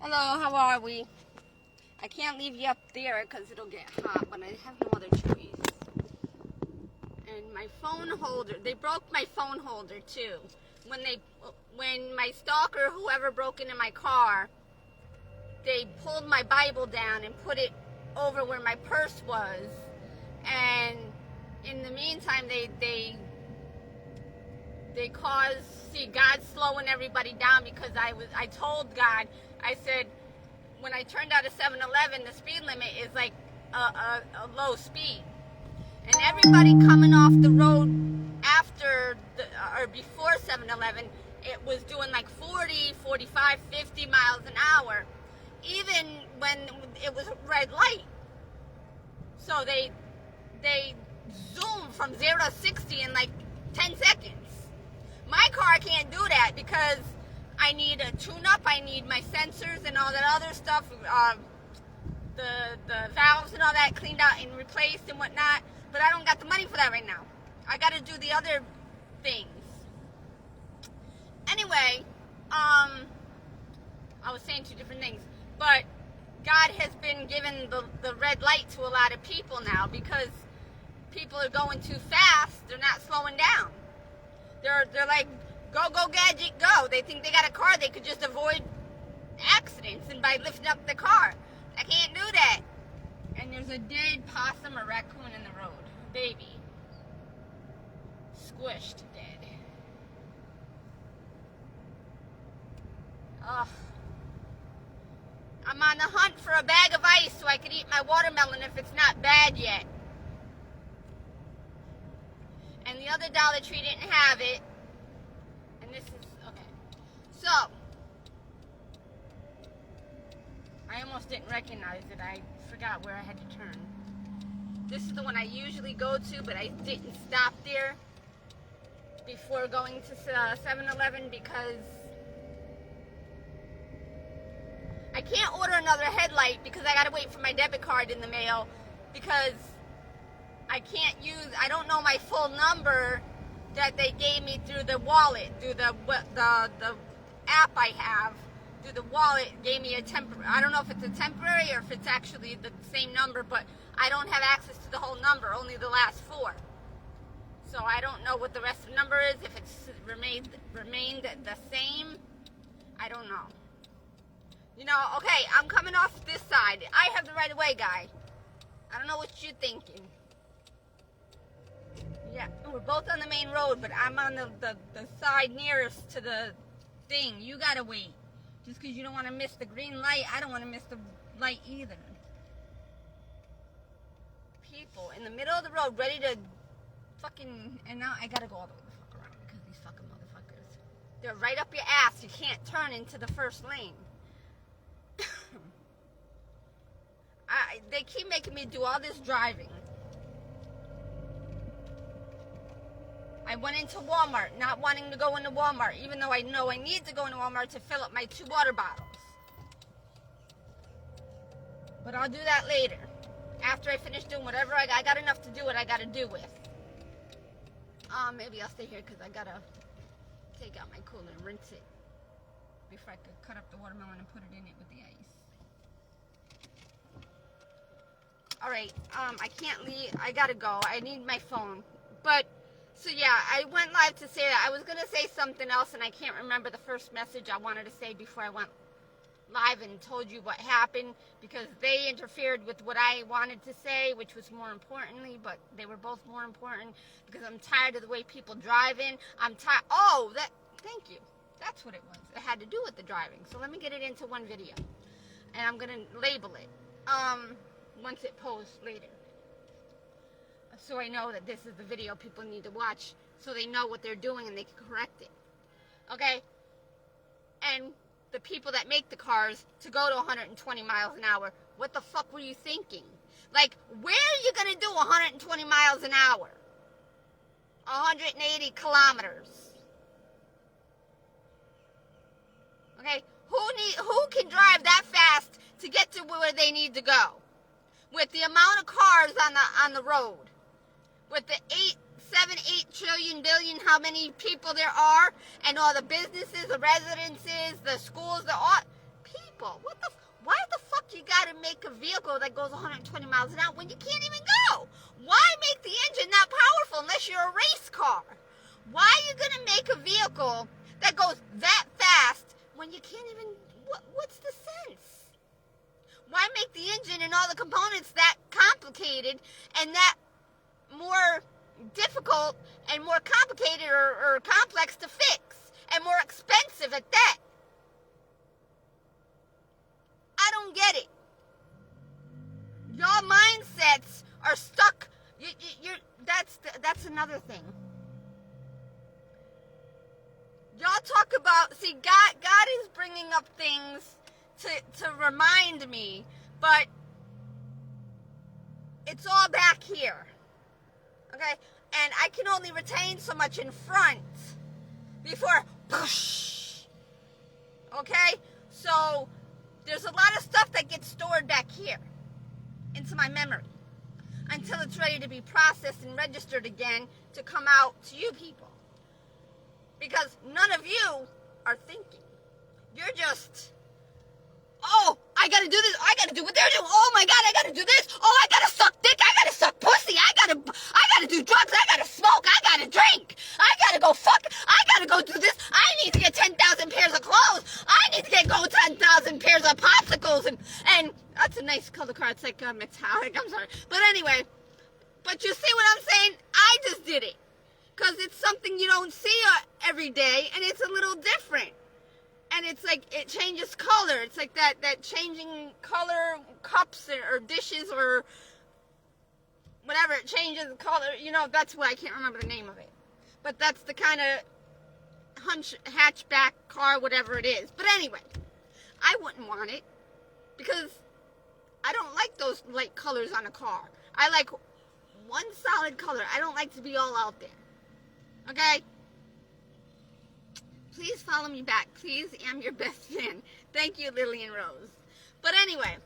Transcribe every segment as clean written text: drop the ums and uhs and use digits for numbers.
Hello, how are we? I can't leave you up there because it'll get hot, but I have no other choice. And my phone holder, they broke my phone holder too. When my stalker, whoever broke into my car, they pulled my Bible down and put it over where my purse was. And in the meantime, they caused, see, God's slowing everybody down because I told God, I said, when I turned out a 7-Eleven, the speed limit is like a low speed. And everybody coming off the road after or before 7-Eleven, it was doing like 40, 45, 50 miles an hour, even when it was red light. So they zoomed from 0 to 60 in like 10 seconds. My car can't do that because I need a tune-up, I need my sensors and all that other stuff, the valves and all that cleaned out and replaced and whatnot, but I don't got the money for that right now. I got to do the other things. Anyway, I was saying two different things, but God has been giving the red light to a lot of people now because people are going too fast, they're not slowing down. They're like, go, gadget, go. They think they got a car, they could just avoid accidents and by lifting up the car. I can't do that. And there's a dead possum or raccoon in the road. Baby. Squished dead. Ugh. I'm on the hunt for a bag of ice so I could eat my watermelon if it's not bad yet. And the other Dollar Tree didn't have it. And this is, okay. So, I almost didn't recognize it. I forgot where I had to turn. This is the one I usually go to, but I didn't stop there before going to 7-Eleven because I can't order another headlight because I gotta wait for my debit card in the mail because I don't know my full number that they gave me through the wallet, through the app I have, through the wallet gave me a temporary, I don't know if it's a temporary or if it's actually the same number, but I don't have access to the whole number, only the last four. So I don't know what the rest of the number is, if it's remained the same, I don't know. You know, okay, I'm coming off this side. I have the right of way, guy. I don't know what you're thinking. Yeah, we're both on the main road, but I'm on the side nearest to the thing. You gotta wait. Just because you don't want to miss the green light, I don't want to miss the light either. People in the middle of the road ready to fucking... And now I gotta go all the way the fuck around because these fucking motherfuckers. They're right up your ass. You can't turn into the first lane. They keep making me do all this driving. I went into Walmart, not wanting to go into Walmart, even though I know I need to go into Walmart to fill up my 2 water bottles. But I'll do that later. After I finish doing whatever I got enough to do what I got to do with. Maybe I'll stay here because I got to take out my cooler and rinse it before I could cut up the watermelon and put it in it with the ice. Alright, I can't leave. I got to go. I need my phone. But... So yeah, I went live to say that. I was going to say something else and I can't remember the first message I wanted to say before I went live and told you what happened because they interfered with what I wanted to say, which was more importantly, but they were both more important because I'm tired of the way people drive in. I'm tired. Oh, thank you. That's what it was. It had to do with the driving. So let me get it into one video and I'm going to label it once it posts later. So I know that this is the video people need to watch so they know what they're doing and they can correct it. Okay? And the people that make the cars to go to 120 miles an hour, what the fuck were you thinking? Like, where are you going to do 120 miles an hour? 180 kilometers. Okay? Who can drive that fast to get to where they need to go? With the amount of cars on the road. With the 8 trillion billion, how many people there are, and all the businesses, the residences, the schools, all people. vehicle. Why the fuck you gotta make a vehicle that goes 120 miles an hour when you can't even go? Why make the engine that powerful unless you're a race car? Why are you gonna make a vehicle that goes that fast when you can't even, what's the sense? Why make the engine and all the components that complicated and that more difficult and more complicated or complex to fix and more expensive at that? I don't get it. Your mindsets are stuck. That's another thing. Y'all talk about, see, God is bringing up things to remind me, but it's all back here. Okay? And I can only retain so much in front before, push. Okay? So there's a lot of stuff that gets stored back here into my memory until it's ready to be processed and registered again to come out to you people. Because none of you are thinking. You're just, oh, I gotta do this. I gotta do what they're doing. Oh my God, I gotta do this. Oh, I gotta suck dick. I gotta suck pussy. I gotta do drugs. I gotta smoke. I gotta drink. I gotta go fuck. I gotta go do this. I need to get 10,000 pairs of clothes. I need to go 10,000 pairs of popsicles. And that's a nice color card. It's like metallic. I'm sorry. But anyway, but you see what I'm saying? I just did it. Because it's something you don't see every day, and it's a little different. And it's like, it changes color. It's like that changing color cups or dishes or whatever. It changes color. You know, that's what, I can't remember the name of it. But that's the kind of hatchback car, whatever it is. But anyway, I wouldn't want it because I don't like those light colors on a car. I like one solid color. I don't like to be all out there. Okay? Please follow me back. Please, I'm your best fan. Thank you, Lillian Rose. But anyway,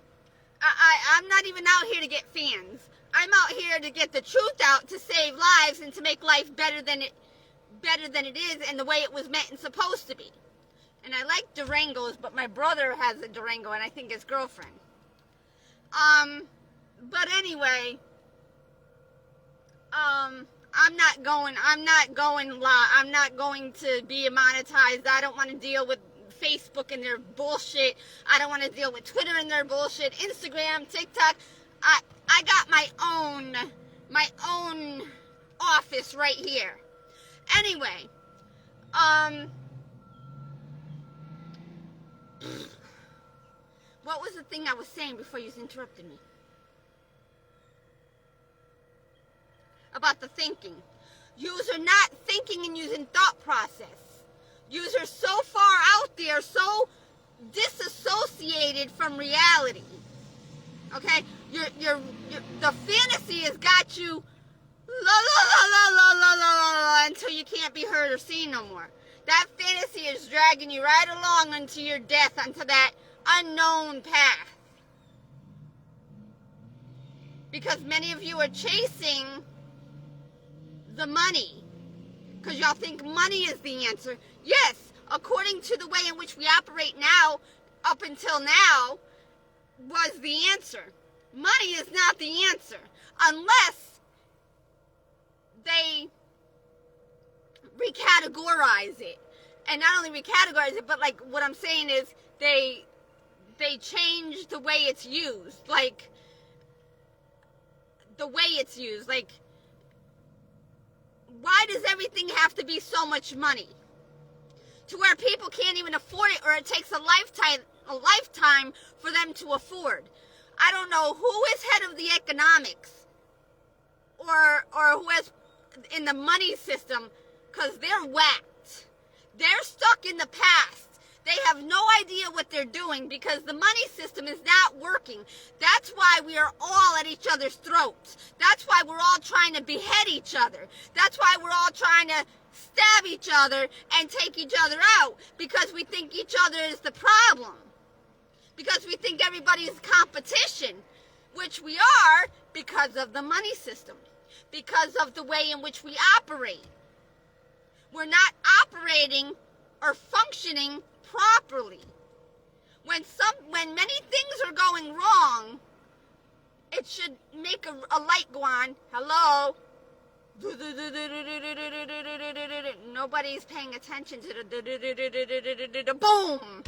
I'm not even out here to get fans. I'm out here to get the truth out, to save lives, and to make life better than it is and the way it was meant and supposed to be. And I like Durangos, but my brother has a Durango, and I think his girlfriend. But anyway, I'm not going to be monetized. I don't want to deal with Facebook and their bullshit. I don't want to deal with Twitter and their bullshit. Instagram, TikTok. I got my own office right here. Anyway, what was the thing I was saying before you interrupted me? About the thinking. Yous are not thinking and using thought process. Yous are so far out there, so disassociated from reality. Okay? The fantasy has got you la la la la la la la la until you can't be heard or seen no more. That fantasy is dragging you right along into your death, onto that unknown path. Because many of you are chasing the money, because y'all think money is the answer. Yes, according to the way in which we operate now, up until now, was the answer. Money is not the answer, unless they recategorize it. And not only recategorize it, but like what I'm saying is they change the way it's used. Like, the way it's used. Like, why does everything have to be so much money? To where people can't even afford it, or it takes a lifetime for them to afford. I don't know who is head of the economics or who is in the money system, because they're whacked. They're stuck in the past. They have no idea what they're doing because the money system is not working. That's why we are all at each other's throats. That's why we're all trying to behead each other. That's why we're all trying to stab each other and take each other out, because we think each other is the problem. Because we think everybody is competition, which we are because of the money system, because of the way in which we operate. We're not operating or functioning properly. When many things are going wrong, it should make a light go on. Hello? Nobody's paying attention to the boom.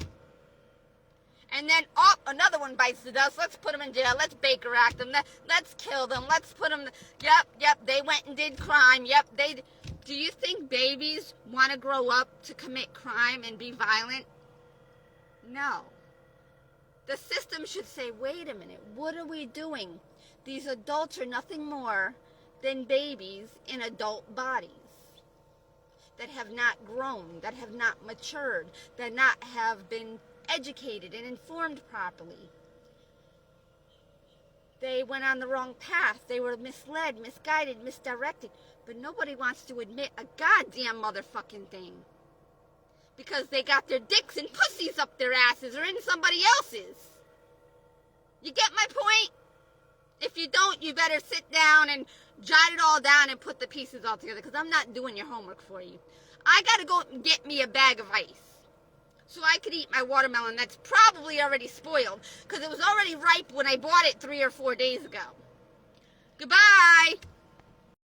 And then, another one bites the dust. Let's put them in jail. Let's Baker Act them. Let's kill them. Let's put them. Yep, they went and did crime. Yep, they. Do you think babies want to grow up to commit crime and be violent? No. The system should say, wait a minute, what are we doing? These adults are nothing more than babies in adult bodies that have not grown, that have not matured, that not have been educated and informed properly. They went on the wrong path. They were misled, misguided, misdirected. But nobody wants to admit a goddamn motherfucking thing. Because they got their dicks and pussies up their asses or in somebody else's. You get my point? If you don't, you better sit down and jot it all down and put the pieces all together, because I'm not doing your homework for you. I got to go and get me a bag of ice so I could eat my watermelon that's probably already spoiled, because it was already ripe when I bought it 3 or 4 days ago. Goodbye.